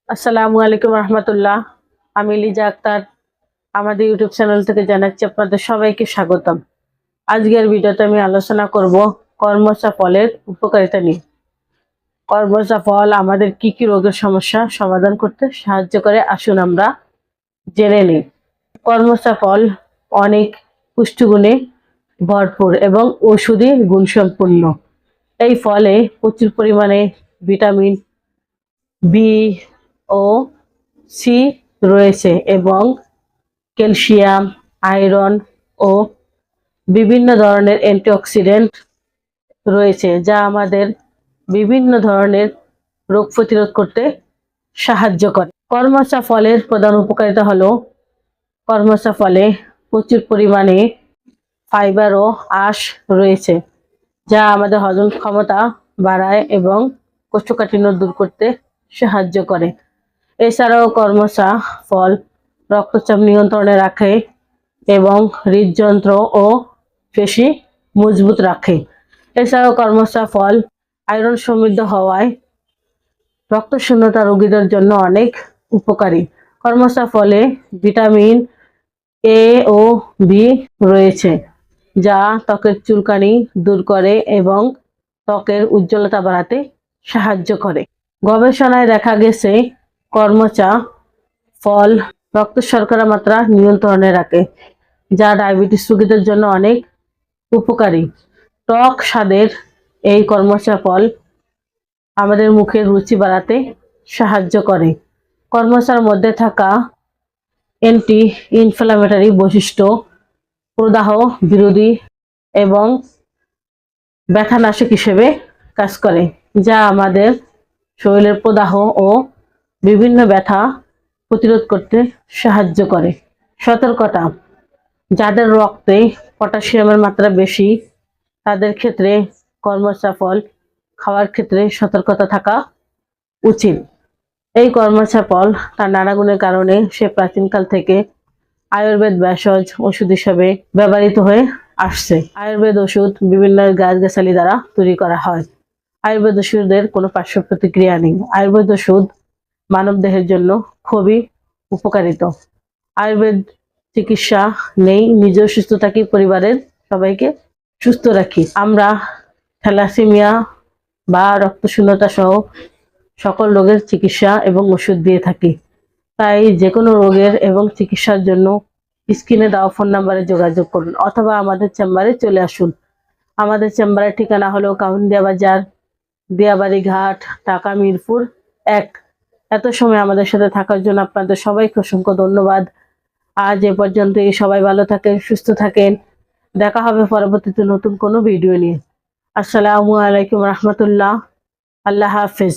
আসসালামু আলাইকুম রহমতুল্লাহ। আমি লিজা আক্তার আমাদের ইউটিউব চ্যানেল থেকে জানাচ্ছি আপনাদের সবাইকে স্বাগতম। আজকের ভিডিওতে আমি আলোচনা করব কর্মচা ফলের উপকারিতা নিয়ে। কর্মচা ফল আমাদের কি কি রোগের সমস্যা সমাধান করতে সাহায্য করে, আসুন আমরা জেনে নিই। কর্মচা ফল অনেক পুষ্টিগুণে ভরপুর এবং ঔষধি গুণসম্পন্ন। এই ফলে প্রচুর পরিমাণে ভিটামিন বি ও সি রয়েছে এবং ক্যালসিয়াম, আয়রন ও বিভিন্ন ধরনের অ্যান্টিঅক্সিডেন্ট রয়েছে, যা আমাদের বিভিন্ন ধরনের রোগ প্রতিরোধ করতে সাহায্য করে। কর্মচা ফলের প্রধান উপকারিতা হলো, কর্মচা ফলে প্রচুর পরিমাণে ফাইবার ও আঁশ রয়েছে, যা আমাদের হজম ক্ষমতা বাড়ায় এবং কোষ্ঠকাঠিন্য দূর করতে সাহায্য করে। এছাড়াও কর্মচা ফল রক্তচাপ নিয়ন্ত্রণে রাখে এবং হৃদযন্ত্র ও পেশি মজবুত রাখে। এছাড়াও কর্মচা ফল আয়রন সমৃদ্ধ হওয়ায় রক্তশূন্যতা রোগীদের জন্য অনেক উপকারী। কর্মচা ফলে ভিটামিন এ ও বি রয়েছে, যা ত্বকের চুলকানি দূর করে এবং ত্বকের উজ্জ্বলতা বাড়াতে সাহায্য করে। গবেষণায় দেখা গেছে কর্মচা ফল রক্ত শর্করা মাত্রা নিয়ন্ত্রণে রাখে, যা ডায়াবেটিস রোগীদের জন্য অনেক উপকারী। টক স্বাদের এই কর্মচা ফল আমাদের মুখের রুচি বাড়াতে সাহায্য করে। কর্মচার মধ্যে থাকা অ্যান্টি ইনফ্ল্যামেটরি বৈশিষ্ট্য প্রদাহ বিরোধী এবং ব্যথানাশক হিসেবে কাজ করে, যা আমাদের শরীরের প্রদাহ ও বিভিন্ন ব্যথা প্রতিরোধ করতে সাহায্য করে। সতর্কতা: যাদের রক্তে পটাশিয়ামের মাত্রা বেশি, তাদের ক্ষেত্রে কর্মচা ফল খাওয়ার ক্ষেত্রে সতর্কতা থাকা উচিত। এই কর্মচা ফল তার নানা গুণের কারণে সে প্রাচীনকাল থেকে আয়ুর্বেদ ভেষজ ওষুধ হিসেবে ব্যবহৃত হয়ে আসছে। আয়ুর্বেদ ওষুধ বিভিন্ন গাছগাছালি দ্বারা তৈরি করা হয়। আয়ুর্বেদ ওষুধের কোনো পার্শ্ব প্রতিক্রিয়া নেই। আয়ুর্বেদ ওষুধ মানব দেহের জন্য খুবই উপকারিত। আয়ুর্বেদ চিকিৎসা নেই, নিজেও সুস্থ থাকি, পরিবারের সবাইকে সুস্থ রাখি। আমরা থ্যালাসেমিয়া বা রক্তশূন্যতা সহ সকল রোগের চিকিৎসা এবং ওষুধ দিয়ে থাকি। তাই যে কোনো রোগের এবং চিকিৎসার জন্য স্ক্রিনে দেওয়া ফোন নাম্বারে যোগাযোগ করুন অথবা আমাদের চেম্বারে চলে আসুন। আমাদের চেম্বারের ঠিকানা হলো কাউন্দিয়া বাজার, দিয়াবাড়ি ঘাট, ঢাকা মিরপুর 1। এত সময় আমাদের সাথে থাকার জন্য আপনাদের সবাইকে অসংখ্য ধন্যবাদ। আজ এ পর্যন্তই। সবাই ভালো থাকেন, সুস্থ থাকেন। দেখা হবে পরবর্তীতে নতুন কোনো ভিডিও নিয়ে। আসসালামু আলাইকুম রহমতুল্লাহ। আল্লাহ হাফেজ।